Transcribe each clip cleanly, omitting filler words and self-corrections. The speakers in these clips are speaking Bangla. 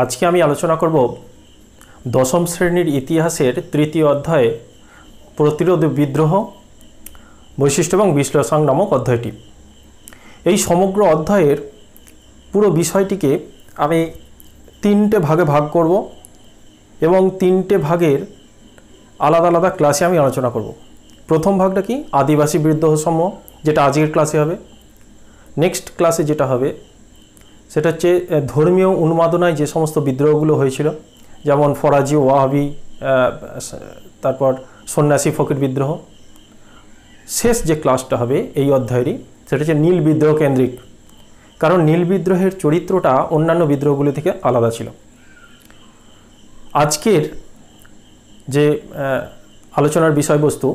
আজকে আমি আলোচনা করব দশম শ্রেণীর ইতিহাসের তৃতীয় অধ্যায়ে প্রতিরোধ বিদ্রোহ বৈশিষ্ট্য এবং বিশ্লেষণ নামক অধ্যায়টি। এই সমগ্র অধ্যায়ের পুরো বিষয়টিকে আমি তিনটে ভাগে ভাগ করব এবং তিনটে ভাগের আলাদা আলাদা ক্লাসে আমি আলোচনা করব। প্রথম ভাগটা কি? আদিবাসী বিদ্রোহ সমূহ, যেটা আজকের ক্লাসে হবে। নেক্সট ক্লাসে যেটা হবে সেটা হচ্ছে ধর্মীয় উন্মাদনায় যে সমস্ত বিদ্রোহগুলো হয়েছিল, যেমন ফরাজি, ওয়াহাবি, তারপর সন্ন্যাসী ফকির বিদ্রোহ। শেষ যে ক্লাসটা হবে এই অধ্যায়েরই সেটা হচ্ছে নীল বিদ্রোহ কেন্দ্রিক, কারণ নীল বিদ্রোহের চরিত্রটা অন্যান্য বিদ্রোহগুলি থেকে আলাদা ছিল। আজকের যে আলোচনার বিষয়বস্তু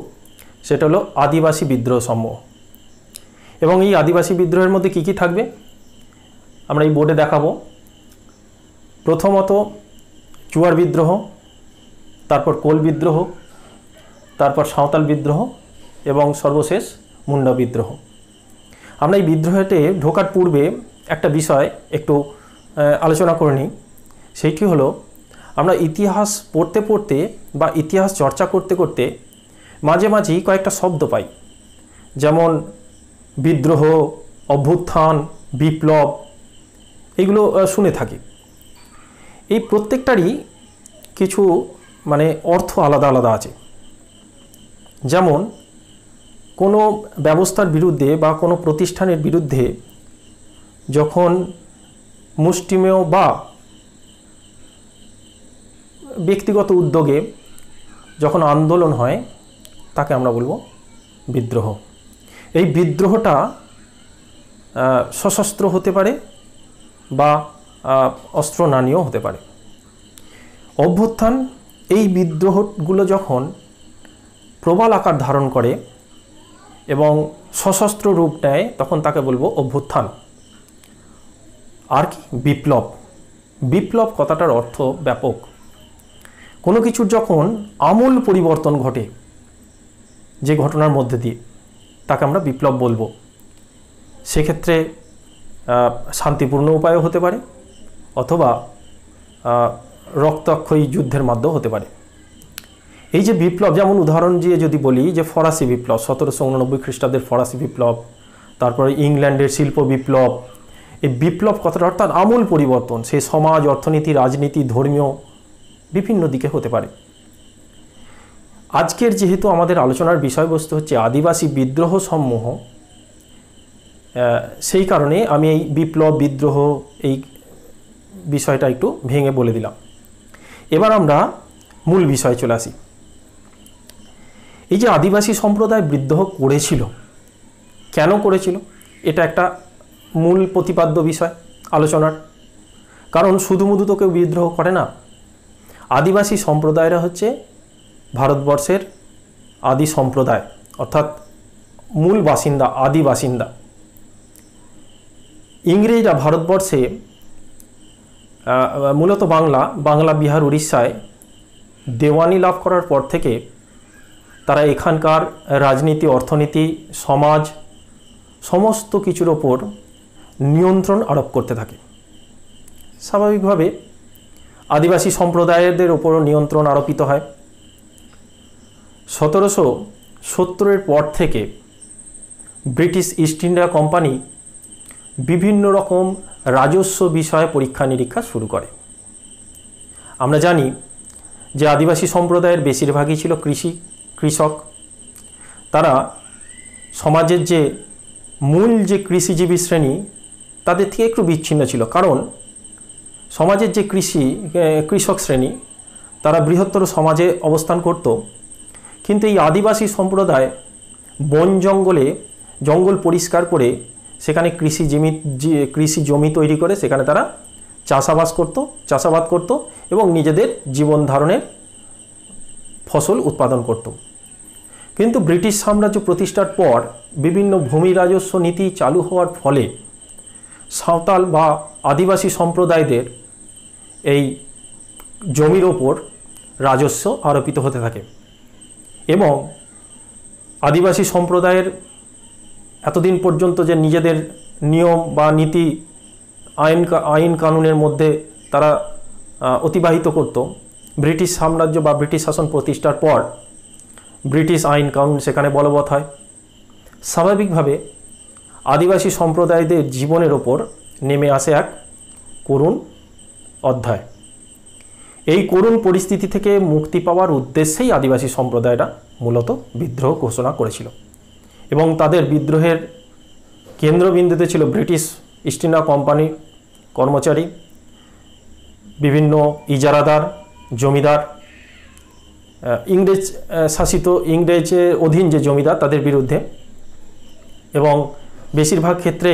সেটা হলো আদিবাসী বিদ্রোহ সমূহ, এবং এই আদিবাসী বিদ্রোহের মধ্যে কী কী থাকবে আমরা এই বোর্ডে দেখাবো। প্রথমত চুয়ার বিদ্রোহ, তারপর কোল বিদ্রোহ, তারপর সাঁওতাল বিদ্রোহ এবং সর্বশেষ মুন্ডা বিদ্রোহ। আমরা এই বিদ্রোহতে ঢোকার পূর্বে একটা বিষয় একটু আলোচনা করে নিই। সেইটি হলো, আমরা ইতিহাস পড়তে পড়তে বা ইতিহাস চর্চা করতে করতে মাঝে মাঝেই কয়েকটা শব্দ পাই, যেমন বিদ্রোহ, অভ্যুত্থান, বিপ্লব, এগুলো শুনে থাকি। এই প্রত্যেকটারই কিছু অর্থ আলাদা আলাদা আছে। যেমন কোনো ব্যবস্থার বিরুদ্ধে বা কোনো প্রতিষ্ঠানের বিরুদ্ধে যখন মুষ্টিমেয় বা ব্যক্তিগত উদ্যোগে যখন আন্দোলন হয় তাকে আমরা বলবো বিদ্রোহ। এই বিদ্রোহটা সশস্ত্র হতে পারে বা অস্ত্র নানীয় হতে পারে। অভ্যুত্থান, এই বিদ্রোহগুলো যখন প্রবল আকার ধারণ করে এবং সশস্ত্র রূপ নেয় তখন তাকে বলবো অভ্যুত্থান। আর কি? বিপ্লব। বিপ্লব কথাটার অর্থ ব্যাপক। কোনো কিছুর যখন আমূল পরিবর্তন ঘটে যে ঘটনার মধ্যে দিয়ে, তাকে আমরা বিপ্লব বলবো। সেক্ষেত্রে শান্তিপূর্ণ উপায়ও হতে পারে অথবা রক্তাক্ষয়ী যুদ্ধের মাধ্যমেও হতে পারে। এই যে বিপ্লব, যেমন উদাহরণ দিয়ে যদি বলি যে ফরাসি বিপ্লব, 1789 খ্রিস্টাব্দের ফরাসি বিপ্লব, তারপরে ইংল্যান্ডের শিল্প বিপ্লব। এই বিপ্লব কথাটা অর্থাৎ আমূল পরিবর্তন, সে সমাজ, অর্থনীতি, রাজনীতি, ধর্মীয় বিভিন্ন দিকে হতে পারে। আজকের যেহেতু আমাদের আলোচনার বিষয়বস্তু হচ্ছে আদিবাসী বিদ্রোহ সমূহ, সেই কারণে আমি এই বিপ্লব, বিদ্রোহ এই বিষয়টা একটু ভেঙে বলে দিলাম। এবার আমরা মূল বিষয়ে চলে আসি। এই যে আদিবাসী সম্প্রদায় বিদ্রোহ করেছিল, কেন করেছিল, এটা একটা মূল প্রতিপাদ্য বিষয় আলোচনার। কারণ শুধুমুধু তো কেউ বিদ্রোহ করে না। আদিবাসী সম্প্রদায়রা হচ্ছে ভারতবর্ষের আদি সম্প্রদায়, অর্থাৎ মূল বাসিন্দা, আদি বাসিন্দা। ইংরেজরা ভারতবর্ষে মূলত বাংলা, বিহার, উড়িষ্যায় দেওয়ানি লাভ করার পর থেকে তারা এখানকার রাজনীতি, অর্থনীতি, সমাজ সমস্ত কিছুর ওপর নিয়ন্ত্রণ আরোপ করতে থাকে। স্বাভাবিকভাবে আদিবাসী সম্প্রদায়দের ওপরও নিয়ন্ত্রণ আরোপিত হয়। 1770 পর থেকে ব্রিটিশ ইস্ট ইন্ডিয়া কোম্পানি বিভিন্ন রকম রাজস্ব বিষয়ে পরীক্ষা নিরীক্ষা শুরু করে। আমরা জানি যে আদিবাসী সম্প্রদায়ের বেশিরভাগই ছিল কৃষক। তারা সমাজের যে মূল যে কৃষিজীবী শ্রেণী তাদের থেকে একটু বিচ্ছিন্ন ছিল, কারণ সমাজের যে কৃষক শ্রেণী তারা বৃহত্তর সমাজে অবস্থান করত, কিন্তু এই আদিবাসী সম্প্রদায় বন জঙ্গল পরিষ্কার করে সেখানে কৃষি জমি তৈরি করে সেখানে তারা চাষাবাদ করত এবং নিজেদের জীবন ধারণের ফসল উৎপাদন করত। কিন্তু ব্রিটিশ সাম্রাজ্য প্রতিষ্ঠার পর বিভিন্ন ভূমি রাজস্ব নীতি চালু হওয়ার ফলে সাঁওতাল বা আদিবাসী সম্প্রদায়দের এই জমির ওপর রাজস্ব আরোপিত হতে থাকে এবং আদিবাসী সম্প্রদায়ের এতদিন পর্যন্ত যে নিজেদের নিয়ম বা নীতি আইন কানুনের মধ্যে তারা অতিবাহিত করত। ব্রিটিশ সাম্রাজ্য বা ব্রিটিশ শাসন প্রতিষ্ঠার পর ব্রিটিশ আইন কানুন সেখানে বলবৎ হয়। স্বাভাবিকভাবে আদিবাসী সম্প্রদায়দের জীবনের ওপর নেমে আসে এক করুণ অধ্যায়। এই করুণ পরিস্থিতি থেকে মুক্তি পাওয়ার উদ্দেশ্যেই আদিবাসী সম্প্রদায়রা মূলত বিদ্রোহ ঘোষণা করেছিল এবং তাদের বিদ্রোহের কেন্দ্রবিন্দুতে ছিল ব্রিটিশ ইস্ট ইন্ডিয়া কোম্পানির কর্মচারী, বিভিন্ন ইজারাদার, জমিদার, ইংরেজ শাসিত ইংরেজের অধীন যে জমিদার তাদের বিরুদ্ধে। এবং বেশিরভাগ ক্ষেত্রে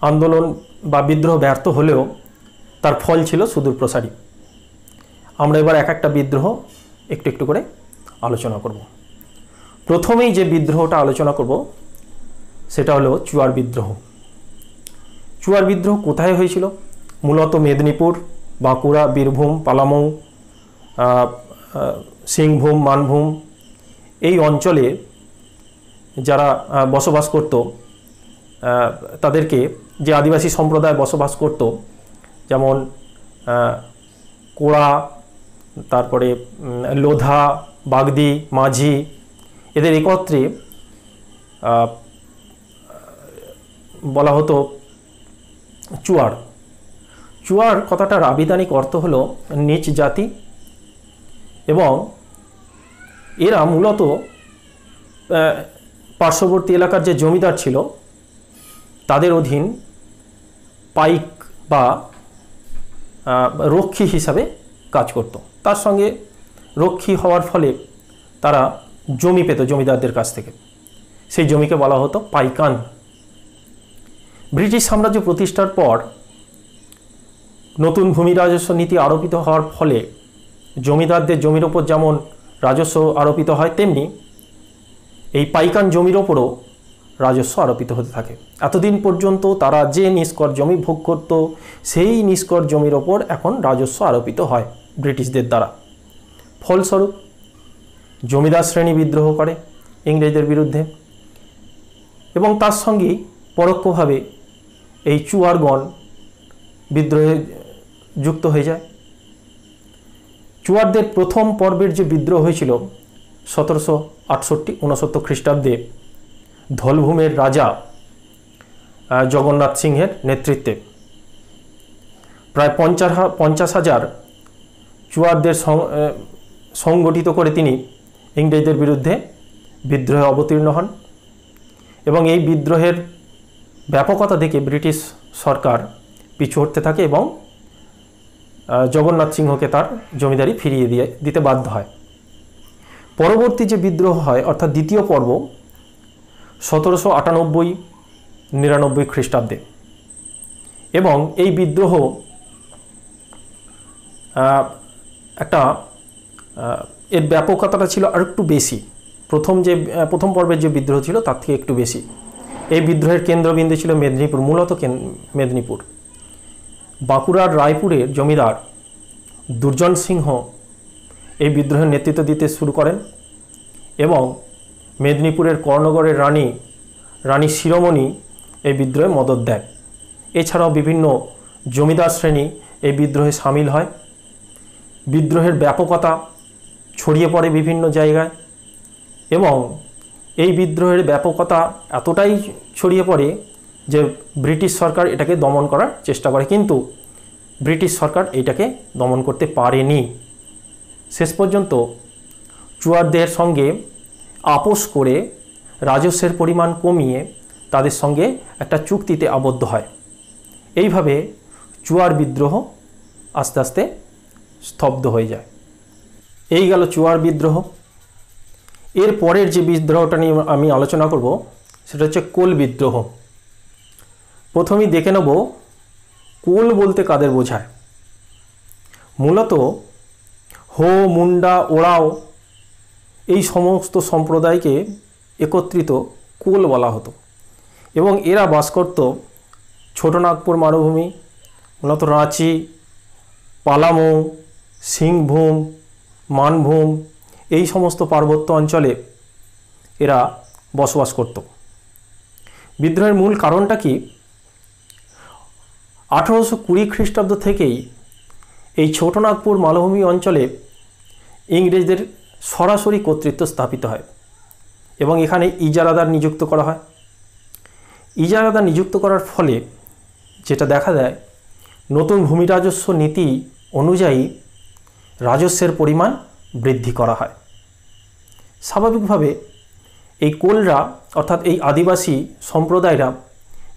আন্দোলন বা বিদ্রোহ ব্যর্থ হলেও তার ফল ছিল সুদূরপ্রসারী। আমরা এবার এক একটা বিদ্রোহ একটু একটু করে আলোচনা করব। প্রথমেই যে বিদ্রোহটা আলোচনা করব সেটা হলো চুয়ার বিদ্রোহ। চুয়ার বিদ্রোহ কোথায় হয়েছিল? মূলত মেদিনীপুর, বাঁকুড়া, বীরভূম, পালামৌ, সিংভূম, মানভূম এই অঞ্চলে যারা বসবাস করত তাদেরকে, যে আদিবাসী সম্প্রদায় বসবাস করত, যেমন কোড়া, তারপরে লোধা, বাগদি, মাঝি, এদের একত্রে বলা হতো চুয়ার। চুয়ার কথাটার আবিধানিক অর্থ হলো নিচ জাতি এবং এরা মূলত পার্শ্ববর্তী এলাকার যে জমিদার ছিল তাদের অধীন পাইক বা রক্ষী হিসাবে কাজ করত। তার সঙ্গে রক্ষী হওয়ার ফলে তারা জমি পেত জমিদারদের কাছ থেকে, সেই জমিকে বলা হতো পাইকান। ব্রিটিশ সাম্রাজ্য প্রতিষ্ঠার পর নতুন ভূমি রাজস্ব নীতি আরোপিত হওয়ার ফলে জমিদারদের জমির ওপর যেমন রাজস্ব আরোপিত হয়, তেমনি এই পাইকান জমির ওপরও রাজস্ব আরোপিত হতে থাকে। এতদিন পর্যন্ত তারা যে নিষ্কর জমি ভোগ করত সেই নিষ্কর জমির ওপর এখন রাজস্ব আরোপিত হয় ব্রিটিশদের দ্বারা। ফলস্বরূপ জমিদার শ্রেণী বিদ্রোহ করে ইংরেজদের বিরুদ্ধে এবং তার সঙ্গেই পরোক্ষভাবে এই চুয়ারগণ বিদ্রোহে যুক্ত হয়ে যায়। চুয়ারদের প্রথম পর্বের যে বিদ্রোহ হয়েছিল 1768-69 খ্রিস্টাব্দে ধলভূমের রাজা জগন্নাথ সিংহের নেতৃত্বে প্রায় 50,000 চুয়ারদের সংগঠিত করে তিনি ইংরেজদের বিরুদ্ধে বিদ্রোহে অবতীর্ণ হন এবং এই বিদ্রোহের ব্যাপকতা দেখে ব্রিটিশ সরকার পিছু হটতে থাকে এবং জগন্নাথ সিংহকে তার জমিদারি ফিরিয়ে দিতে বাধ্য হয়। পরবর্তী যে বিদ্রোহ হয় অর্থাৎ দ্বিতীয় পর্ব 1798-99 খ্রিস্টাব্দে, এবং এই বিদ্রোহ একটা এর ব্যাপকতাটা ছিল আর একটু বেশি। প্রথম পর্বের যে বিদ্রোহ ছিল তার থেকে একটু বেশি। এই বিদ্রোহের কেন্দ্রবিন্দু ছিল মেদিনীপুর, মূলত মেদিনীপুর। বাঁকুড়ার রায়পুরের জমিদার দুর্জন সিংহ এই বিদ্রোহের নেতৃত্ব দিতে শুরু করেন এবং মেদিনীপুরের কর্ণগড়ের রানী শিরোমণি এই বিদ্রোহে মদত দেয়। এছাড়াও বিভিন্ন জমিদার শ্রেণী এই বিদ্রোহে সামিল হয়। বিদ্রোহের ব্যাপকতা ছড়িয়ে পড়ে বিভিন্ন জায়গায় এবং এই বিদ্রোহের ব্যাপকতা এতটাই ছড়িয়ে পড়ে যে ব্রিটিশ সরকার এটাকে দমন করার চেষ্টা করে, কিন্তু ব্রিটিশ সরকার এটাকে দমন করতে পারেনি। শেষ পর্যন্ত চুয়ারদের সঙ্গে আপোষ করে রাজস্বের পরিমাণ কমিয়ে তাদের সঙ্গে একটা চুক্তিতে আবদ্ধ হয়। এইভাবে চুয়ার বিদ্রোহ আস্তে আস্তে স্তব্ধ হয়ে যায়। এই গেল চুয়ার বিদ্রোহ। এর পরের যে বিদ্রোহটা নিয়ে আমি আলোচনা করব সেটা হচ্ছে কোল বিদ্রোহ। প্রথমেই দেখে নেব কোল বলতে কাদের বোঝায়। মূলত হো, মুন্ডা, ওরাও এই সমস্ত সম্প্রদায়কে একত্রিত কোল বলা হতো এবং এরা বাস করত ছোটনাগপুর মালভূমি, মূলত রাঁচি, পালামৌ, সিংভূম, মানভূম এই সমস্ত পার্বত্য অঞ্চলে এরা বসবাস করত। বিদ্রোহের মূল কারণটা কি? 1820 খ্রিস্টাব্দ থেকেই এই ছোটনাগপুর মালভূমি অঞ্চলে ইংরেজদের সরাসরি কর্তৃত্ব স্থাপিত হয় এবং এখানে ইজারাদার নিযুক্ত করা হয়। ইজারাদার নিযুক্ত করার ফলে যেটা দেখা যায়, নতুন ভূমি রাজস্ব নীতি অনুযায়ী রাজস্বের পরিমাণ বৃদ্ধি করা হয়। স্বাভাবিকভাবে এই কোলরা অর্থাৎ এই আদিবাসী সম্প্রদায়রা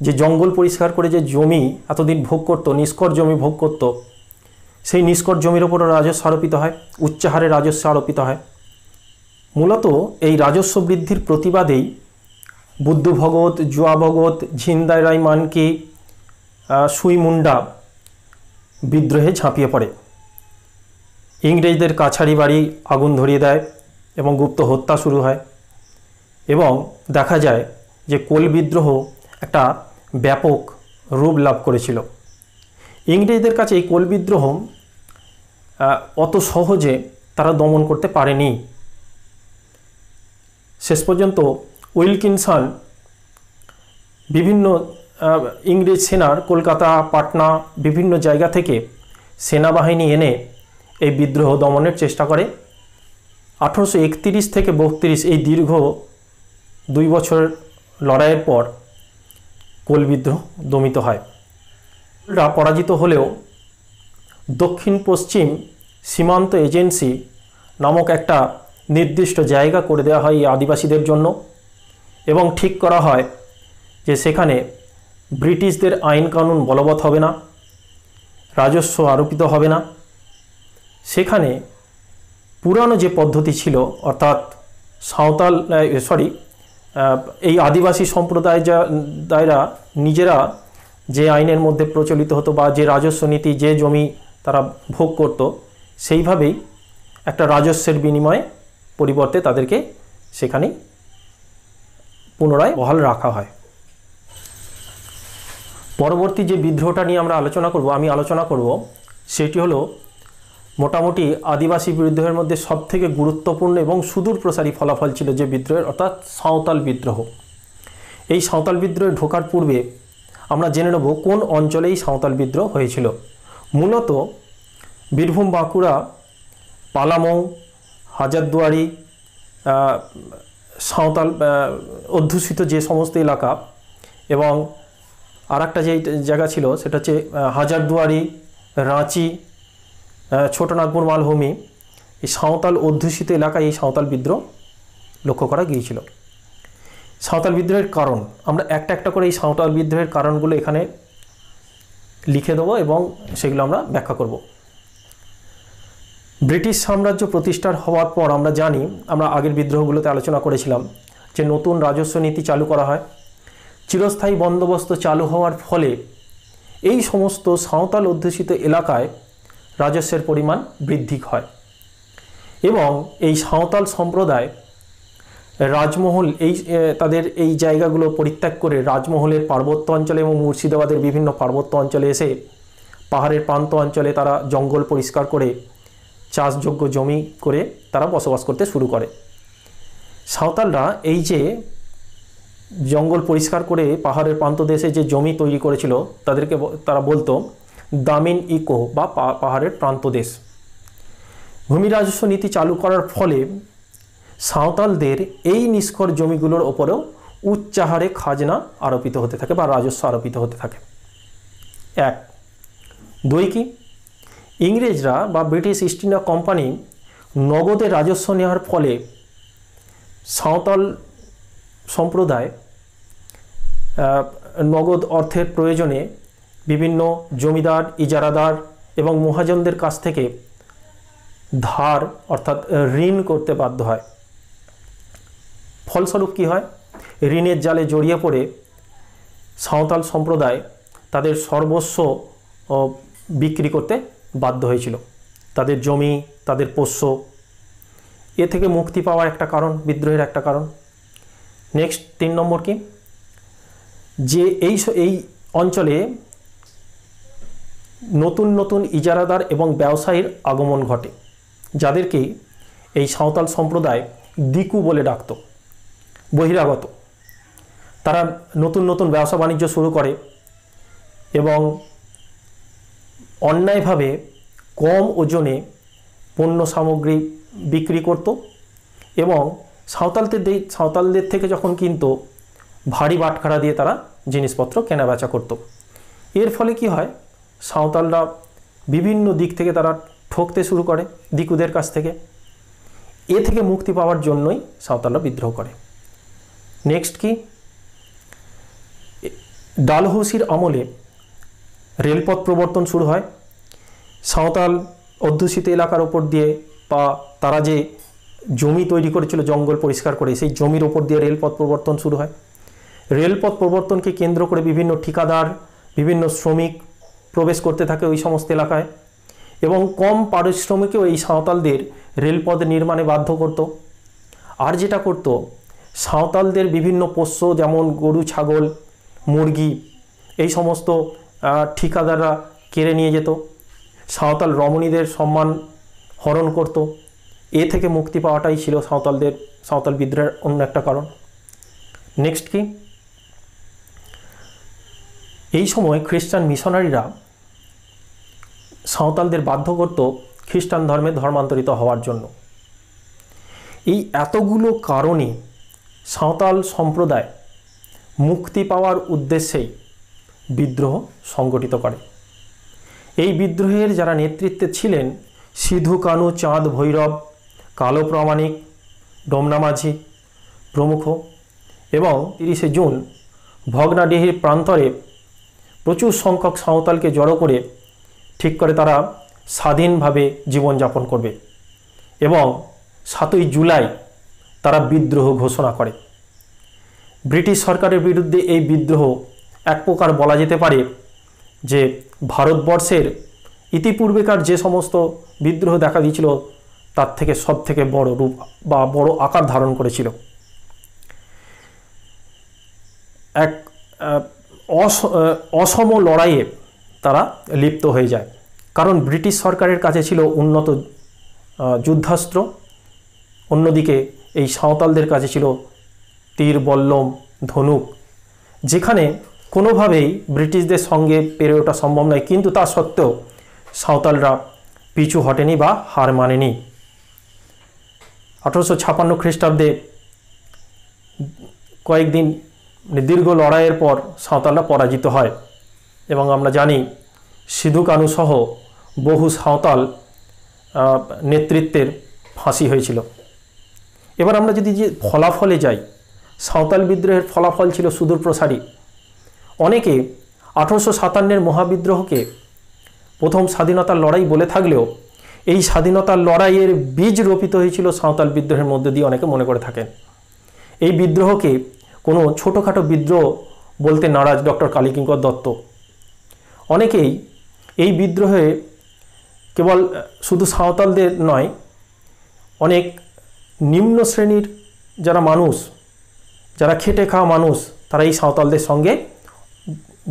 যে জঙ্গল পরিষ্কার করে যে জমি এতদিন ভোগ করত, নিষ্কর জমি ভোগ করত, সেই নিষ্কর জমির ওপরও রাজস্ব আরোপিত হয়, উচ্চহারে রাজস্ব আরোপিত হয়। মূলত এই রাজস্ব বৃদ্ধির প্রতিবাদেই বুদ্ধ ভগত, জুয়া ভগত, ঝিন্দাই রায় মানকি, সুই মুন্ডা বিদ্রোহে ঝাঁপিয়ে পড়ে। ইংরেজদের কাছারি বাড়ি আগুন ধরিয়ে দেয় এবং গুপ্ত হত্যা শুরু হয় এবং দেখা যায় যে কোল বিদ্রোহ একটা ব্যাপক রূপ লাভ করেছিল। ইংরেজদের কাছে এই কোল বিদ্রোহ অত সহজে তারা দমন করতে পারেনি। শেষ পর্যন্ত উইলকিনসন বিভিন্ন ইংরেজ সেনার কলকাতা, পাটনা বিভিন্ন জায়গা থেকে সেনাবাহিনী এনে এই বিদ্রোহ দমনের চেষ্টা করে। 1831 থেকে 32 এই দীর্ঘ 2 বছর লড়াইয়ের পর কোল বিদ্রোহ দমিত হয়। পরাজিত হলেও দক্ষিণ পশ্চিম সীমান্ত এজেন্সি নামক একটা নির্দিষ্ট জায়গা করে দেওয়া হয় এই আদিবাসীদের জন্য এবং ঠিক করা হয় যে সেখানে ব্রিটিশদের আইন কানুন বলবৎ হবে না, রাজস্ব আরোপিত হবে না। সেখানে পুরানো যে পদ্ধতি ছিল অর্থাৎ সাঁওতাল এই আদিবাসী সম্প্রদায়রা নিজেরা যে আইনের মধ্যে প্রচলিত হতো বা যে রাজস্ব নীতি, যে জমি তারা ভোগ করত, সেইভাবেই একটা রাজস্বের বিনিময়ে পরিবর্তে তাদেরকে সেখানে পুনরায় বহাল রাখা হয়। পরবর্তী যে বিদ্রোহটা নিয়ে আমি আলোচনা করব সেটি হলো মোটামুটি আদিবাসী বিদ্রোহের মধ্যে সবথেকে গুরুত্বপূর্ণ এবং সুদূর প্রসারী ফলাফল ছিল যে বিদ্রোহের, অর্থাৎ সাঁওতাল বিদ্রোহ। এই সাঁওতাল বিদ্রোহে ঢোকার পূর্বে আমরা জেনে নেব কোন অঞ্চলে এই সাঁওতাল বিদ্রোহ হয়েছিল। মূলত বীরভূম, বাঁকুড়া, পালামৌ, হাজারদুয়ারি, সাঁওতাল অধ্যুষিত যে সমস্ত এলাকা এবং আর একটা যে জায়গা ছিল সেটা হচ্ছে হাজারদুয়ারি, রাঁচি, ছোটনাগপুর মালভূমি, এই সাঁওতাল অধ্যুষিত এলাকায় এই সাঁওতাল বিদ্রোহ লক্ষ্য করা গিয়েছিল। সাঁওতাল বিদ্রোহের কারণ আমরা একটা একটা করে এই সাঁওতাল বিদ্রোহের কারণগুলো এখানে লিখে দেবো এবং সেগুলো আমরা ব্যাখ্যা করব। ব্রিটিশ সাম্রাজ্য প্রতিষ্ঠার হওয়ার পর আমরা জানি, আমরা আগের বিদ্রোহগুলোতে আলোচনা করেছিলাম যে নতুন রাজস্ব নীতি চালু করা হয়। চিরস্থায়ী বন্দোবস্ত চালু হওয়ার ফলে এই সমস্ত সাঁওতাল অধ্যুষিত এলাকায় রাজস্বের পরিমাণ বৃদ্ধি হয় এবং এই সাঁওতাল সম্প্রদায় রাজমহল তাদের এই জায়গাগুলো পরিত্যাগ করে রাজমহলের পার্বত্য অঞ্চলে এবং মুর্শিদাবাদের বিভিন্ন পার্বত্য অঞ্চলে এসে পাহাড়ের প্রান্ত অঞ্চলে তারা জঙ্গল পরিষ্কার করে চাষযোগ্য জমি করে তারা বসবাস করতে শুরু করে। সাঁওতালরা এই যে জঙ্গল পরিষ্কার করে পাহাড়ের প্রান্ত দেশে যে জমি তৈরি করেছিল তারা বলতো দামিন ইকো বা পাহাড়ের প্রান্ত দেশ। ভূমি রাজস্ব নীতি চালু করার ফলে সাঁওতালদের এই নিষ্কর জমিগুলোর ওপরেও উচ্চাহারে খাজনা আরোপিত হতে থাকে বা রাজস্ব আরোপিত হতে থাকে। 1, 2 কি ইংরেজরা বা ব্রিটিশ ইস্ট ইন্ডিয়া কোম্পানি নগদে রাজস্ব নেওয়ার ফলে সাঁওতাল সম্প্রদায় নগদ অর্থের প্রয়োজনে বিভিন্ন জমিদার, ইজারাদার এবং মহাজনদের কাছ থেকে ধার অর্থাৎ ঋণ করতে বাধ্য হয়। ফলস্বরূপ কী হয়, ঋণের জালে জড়িয়ে পড়ে সাঁওতাল সম্প্রদায় তাদের সর্বস্ব বিক্রি করতে বাধ্য হয়েছিল, তাদের জমি, তাদের পোষ্য। এ থেকে মুক্তি পাওয়ার একটা কারণ, বিদ্রোহের একটা কারণ। নেক্সট 3 নম্বর কি, যে এই অঞ্চলে নতুন নতুন ইজারাদার এবং ব্যবসায়ীর আগমন ঘটে, যাদেরকে এই সাঁওতাল সম্প্রদায় দিকু বলে ডাকত, বহিরাগত। তারা নতুন নতুন ব্যবসা বাণিজ্য শুরু করে এবং অন্যায়ভাবে কম ওজনে পণ্য সামগ্রী বিক্রি করত এবং সাঁওতালদের থেকে যখন কিনতো ভারী বাটখারা দিয়ে তারা জিনিসপত্র কেনাবেচা করত। এর ফলে কি হয়, সাঁওতালরা বিভিন্ন দিক থেকে তারা ঠকতে শুরু করে দিকুদের কাছ থেকে। এ থেকে মুক্তি পাওয়ার জন্যই সাঁওতালরা বিদ্রোহ করে। নেক্সট কি, ডালহৌসির আমলে রেলপথ প্রবর্তন শুরু হয়। সাঁওতাল অধ্যুষিত এলাকার ওপর দিয়ে বা তারা যে জমি তৈরি করেছিল জঙ্গল পরিষ্কার করে, সেই জমির ওপর দিয়ে রেলপথ প্রবর্তন শুরু হয়। রেলপথ প্রবর্তনকে কেন্দ্র করে বিভিন্ন ঠিকাদার, বিভিন্ন শ্রমিক প্রবেশ করতে থাকে ওই সমস্ত এলাকায় এবং কম পারিশ্রমিকেও এই সাঁওতালদের রেলপথ নির্মাণে বাধ্য করত। আর যেটা করত, সাঁওতালদের বিভিন্ন পোষ্য যেমন গরু, ছাগল, মুরগি এই সমস্ত ঠিকাদাররা কেড়ে নিয়ে যেত। সাঁওতাল রমণীদের সম্মান হরণ করত। এ থেকে মুক্তি পাওয়াটাই ছিল সাঁওতাল বিদ্রোহের অন্য একটা কারণ। নেক্সট কি, এই সময় খ্রিস্টান মিশনারিরা সাঁওতালদের বাধ্য করত খ্রিস্টান ধর্মে ধর্মান্তরিত হওয়ার জন্য। এই এতগুলো কারণে সাঁওতাল সম্প্রদায় মুক্তি পাওয়ার উদ্দেশ্যেই বিদ্রোহ সংগঠিত করে। এই বিদ্রোহের যারা নেতৃত্বে ছিলেন, সিধু কানু, চাঁদ ভৈরব, কালো প্রামাণিক, ডমনা মাঝি প্রমুখ। এবং 30শে জুন ভগ্নাডিহির প্রান্তরে প্রচুর সংখ্যক সাঁওতালকে জড়ো করে ঠিক করে তারা স্বাধীনভাবে জীবনযাপন করবে এবং 7ই জুলাই তারা বিদ্রোহ ঘোষণা করে। ব্রিটিশ সরকারের বিরুদ্ধে এই বিদ্রোহ এক প্রকার বলা যেতে পারে যে ভারতবর্ষের ইতিপূর্বেকার যে সমস্ত বিদ্রোহ দেখা দিয়েছিল তার থেকে সব থেকে বড় রূপ বা বড় আকার ধারণ করেছিল। এক অসম লড়াইয়ে তারা লিপ্ত হয়ে যায়, কারণ ব্রিটিশ সরকারের কাছে ছিল উন্নত যুদ্ধাস্ত্র, অন্যদিকে এই সাঁওতালদের কাছে ছিল তীর, বল্লম, ধনুক, যেখানে কোনোভাবেই ব্রিটিশদের সঙ্গে পেরে ওঠা সম্ভব নয়। কিন্তু তা সত্ত্বেও সাঁওতালরা পিছু হটেনি বা হার মানেনি। 1856 খ্রিস্টাব্দে কয়েকদিন দীর্ঘ লড়াইয়ের পর সাঁওতালরা পরাজিত হয় এবং আমরা জানি সিধু কানু সহ বহু সাঁওতাল নেতৃত্বের ফাঁসি হয়েছিল। এবার আমরা যদি যে ফলাফলে যাই, সাঁওতাল বিদ্রোহের ফলাফল ছিল সুদূর প্রসারী। অনেকে 1857-এর মহাবিদ্রোহকে প্রথম স্বাধীনতার লড়াই বলে থাকলেও এই স্বাধীনতার লড়াইয়ের বীজ রোপিত হয়েছিল সাঁওতাল বিদ্রোহের মধ্যে দিয়ে অনেকে মনে করে থাকেন। এই বিদ্রোহকে কোনো ছোটোখাটো বিদ্রোহ বলতে নারাজ ডক্টর কালীকিঙ্কর দত্ত। অনেকেই এই বিদ্রোহে কেবল শুধু সাঁওতালদের নয়, অনেক নিম্ন শ্রেণীর যারা মানুষ, যারা খেটে খাওয়া মানুষ, তারা এই সাঁওতালদের সঙ্গে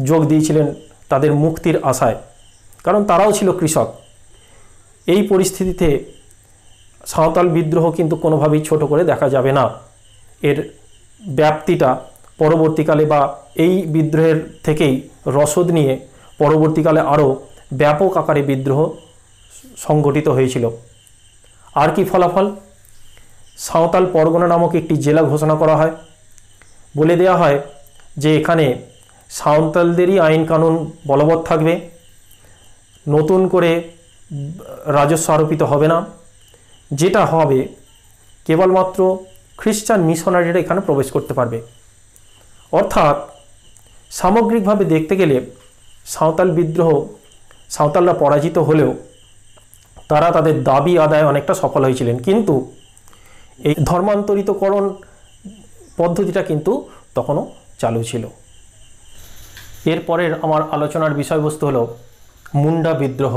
যোগ দিয়েছিলেন তাদের মুক্তির আশায়, কারণ তারাও ছিল কৃষক। এই পরিস্থিতিতে সাঁওতাল বিদ্রোহ কিন্তু কোনোভাবেই ছোট করে দেখা যাবে না। এর ব্যাপ্তিটা পরবর্তীকালে বা এই বিদ্রোহের থেকেই রসদ নিয়ে পরবর্তীকালে আরও ব্যাপক আকারে বিদ্রোহ সংগঠিত হয়েছিল। আর কি ফলাফল? সাঁওতাল পরগনা নামক একটি জেলা ঘোষণা করা হয়। বলে দেওয়া হয় যে এখানে সাঁওতালদেরই আইন কানুন বলবৎ থাকবে, নতুন করে রাজস্ব আরোপিত হবে না, যেটা হবে কেবলমাত্র খ্রিস্টান মিশনারিরা এখানে প্রবেশ করতে পারবে। অর্থাৎ সামগ্রিকভাবে দেখতে গেলে সাঁওতালরা পরাজিত হলেও তারা তাদের দাবি আদায়ে অনেকটা সফল হয়েছিলেন, কিন্তু এই ধর্মান্তরিতকরণ পদ্ধতিটা কিন্তু তখনও চালু ছিল। এরপরের আমার আলোচনার বিষয়বস্তু হলো মুন্ডা বিদ্রোহ।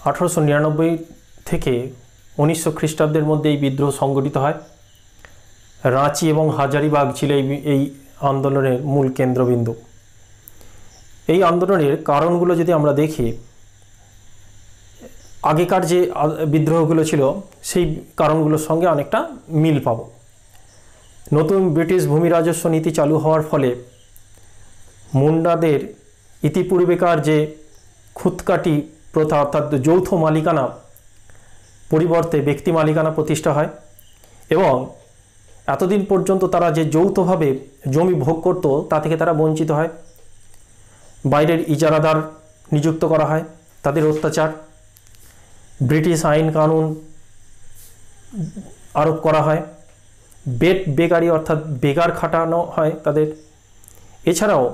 1899 থেকে 1900 খ্রিস্টাব্দের মধ্যে এই বিদ্রোহ সংগঠিত হয়। রাঁচি এবং হাজারিবাগ ছিল এই আন্দোলনের মূল কেন্দ্রবিন্দু। এই আন্দোলনের কারণগুলো যদি আমরা দেখি, আগেকার যে বিদ্রোহগুলো ছিল সেই কারণগুলোর সঙ্গে অনেকটা মিল পাব। নতুন ব্রিটিশ ভূমি রাজস্ব নীতি চালু হওয়ার ফলে মুন্ডাদের ইতিপূর্বেকার যে খুঁতকাটি প্রথা অর্থাৎ যৌথ মালিকানা পরিবর্তে ব্যক্তি মালিকানা প্রতিষ্ঠা হয় এবং এতদিন পর্যন্ত তারা যে যৌথভাবে জমি ভোগ করত তা থেকে তারা বঞ্চিত হয়। বাইরের ইজারাদার নিযুক্ত করা হয়, তাদের অত্যাচার, ব্রিটিশ আইন কানুন আরোপ করা হয়, বেকারি অর্থাৎ বেকার খাটানো হয় তাদের। এছাড়াও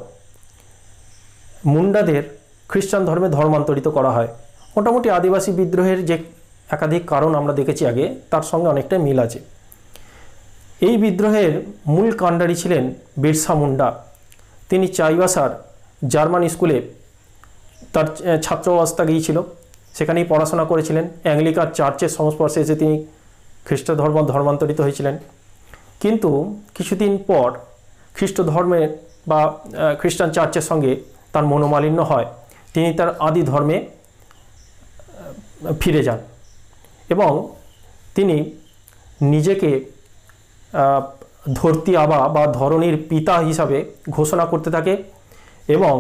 মুন্ডাদের খ্রিস্টান ধর্মে ধর্মান্তরিত করা হয়। মোটামুটি আদিবাসী বিদ্রোহের যে একাধিক কারণ আমরা দেখেছি আগে, তার সঙ্গে অনেকটা মিল আছে। এই বিদ্রোহের মূল কাণ্ডারি ছিলেন বিরসা মুন্ডা। তিনি চাইবাসার জার্মান স্কুলে তার ছাত্রাবস্থা গিয়েছিল, সেখানেই পড়াশোনা করেছিলেন। অ্যাংলিকান চার্চের সংস্পর্শে এসে তিনি খ্রিস্ট ধর্মান্তরিত হয়েছিলেন। কিন্তু কিছুদিন পর খ্রিস্ট ধর্মের বা খ্রিস্টান চার্চের সঙ্গে তার মনোমালিন্য হয়। তিনি তার আদি ধর্মে ফিরে যান এবং তিনি নিজেকে ধরতি আবা বা ধরণীর পিতা হিসাবে ঘোষণা করতে থাকে এবং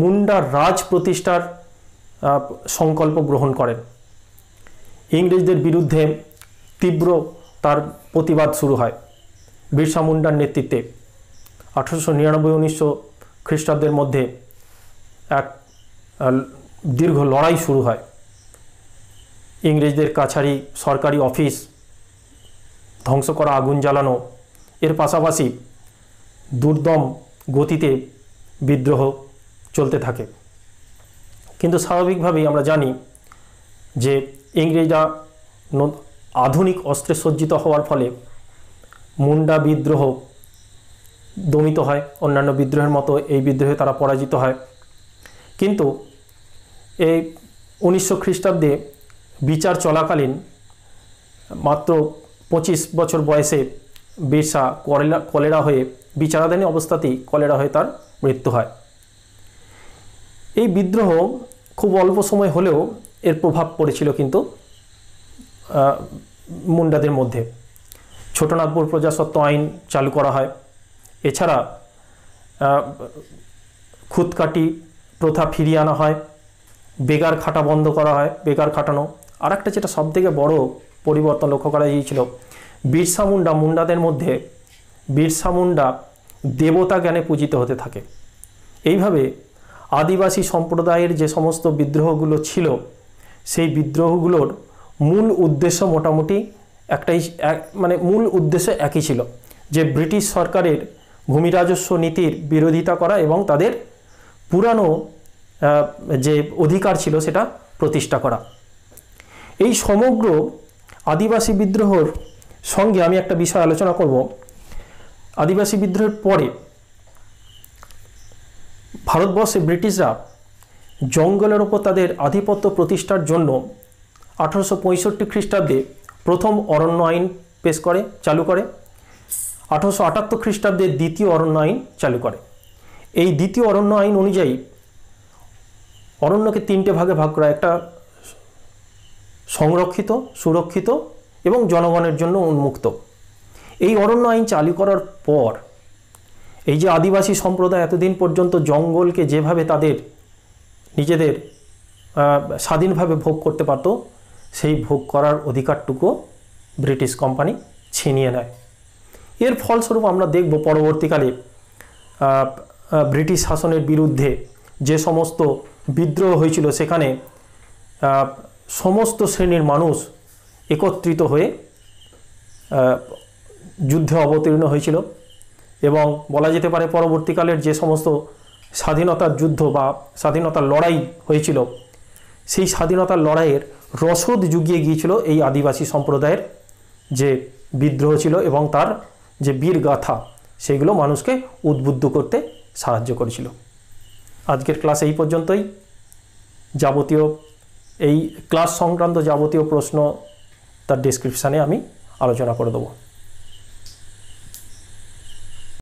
মুন্ডার রাজ প্রতিষ্ঠার সংকল্প গ্রহণ করেন। ইংরেজদের বিরুদ্ধে তীব্র তার প্রতিবাদ শুরু হয় বিরসা মুন্ডার নেতৃত্বে। 1899-1900 খ্রিস্টাব্দের মধ্যে এক দীর্ঘ লড়াই শুরু হয়। ইংরেজদের কাছারি, সরকারি অফিস ধ্বংস করা, আগুন জ্বালানো, এর পাশাপাশি দুর্দম গতিতে বিদ্রোহ চলতে থাকে। কিন্তু স্বাভাবিকভাবেই আমরা জানি যে ইংরেজরা আধুনিক অস্ত্রে সজ্জিত হওয়ার ফলে মুন্ডা বিদ্রোহ দমিত হয়। অন্যান্য বিদ্রোহের মতো এই বিদ্রোহে তারা পরাজিত হয়। কিন্তু এই 1900 খ্রিস্টাব্দে বিচার চলাকালীন মাত্র 25 বছর বয়সে বিরসা কলেরা হয়ে, বিচারাধীন অবস্থাতেই কলেরা হয়ে তার মৃত্যু হয়। এই বিদ্রোহ খুব অল্প সময় হলেও এর প্রভাব পড়েছিল কিন্তু মুন্ডাদের মধ্যে। ছোটনাগপুর প্রজাস্বত্ব আইন চালু করা হয়। এছাড়া খুঁতকাটি প্রথা ফিরিয়ে আনা হয়, বেকার খাটা বন্ধ করা হয়, বেকার খাটানো। আর একটা যেটা সবথেকে বড় পরিবর্তন লক্ষ্য করা গিয়েছিল, বিরসা মুন্ডা, মুন্ডাদের মধ্যে বিরসা মুন্ডা দেবতা জ্ঞানে পূজিত হতে থাকে। এইভাবে আদিবাসী সম্প্রদায়ের যে সমস্ত বিদ্রোহগুলো ছিল, সেই বিদ্রোহগুলোর মূল উদ্দেশ্য মোটামুটি মূল উদ্দেশ্য একই ছিল, যে ব্রিটিশ সরকারের ভূমি রাজস্ব নীতির বিরোধিতা করা এবং তাদের পুরানো যে অধিকার ছিল সেটা প্রতিষ্ঠা করা। এই সমগ্র আদিবাসী বিদ্রোহের সঙ্গে আমি একটা বিষয় আলোচনা করব। আদিবাসী বিদ্রোহের পরে ভারতবর্ষে ব্রিটিশরা জঙ্গলের ওপর তাদের আধিপত্য প্রতিষ্ঠার জন্য 1865 খ্রিস্টাব্দে প্রথম অরণ্য আইন চালু করে। 1878 খ্রিস্টাব্দে দ্বিতীয় অরণ্য আইন চালু করে। এই দ্বিতীয় অরণ্য আইন অনুযায়ী অরণ্যকে 3টে ভাগে ভাগ করা, একটা সংরক্ষিত, সুরক্ষিত এবং জনগণের জন্য উন্মুক্ত। এই অরণ্য আইন চালু করার পর এই যে আদিবাসী সম্প্রদায় এতদিন পর্যন্ত জঙ্গলকে যেভাবে তাদের নিজেদের স্বাধীনভাবে ভোগ করতে পারত, সেই ভোগ করার অধিকারটুকু ব্রিটিশ কোম্পানি ছিনিয়ে নেয়। এর ফলস্বরূপ আমরা দেখব পরবর্তীকালে ব্রিটিশ শাসনের বিরুদ্ধে যে সমস্ত বিদ্রোহ হয়েছিল, সেখানে সমস্ত শ্রেণীর মানুষ একত্রিত হয়ে যুদ্ধে অবতীর্ণ হয়েছিল এবং বলা যেতে পারে পরবর্তীকালের যে সমস্ত স্বাধীনতার যুদ্ধ বা স্বাধীনতার লড়াই হয়েছিল, সেই স্বাধীনতার লড়াইয়ের রসদ জুগিয়ে গিয়েছিল এই আদিবাসী সম্প্রদায়ের যে বিদ্রোহ ছিল এবং তার যে বীর গাথা, সেগুলো মানুষকে উদ্বুদ্ধ করতে সাহায্য করেছিল। আজকের ক্লাস এই পর্যন্তই। যাবতীয় এই ক্লাস সংক্রান্ত যাবতীয় প্রশ্ন তার ডেসক্রিপশানে আমি আলোচনা করে দেবো।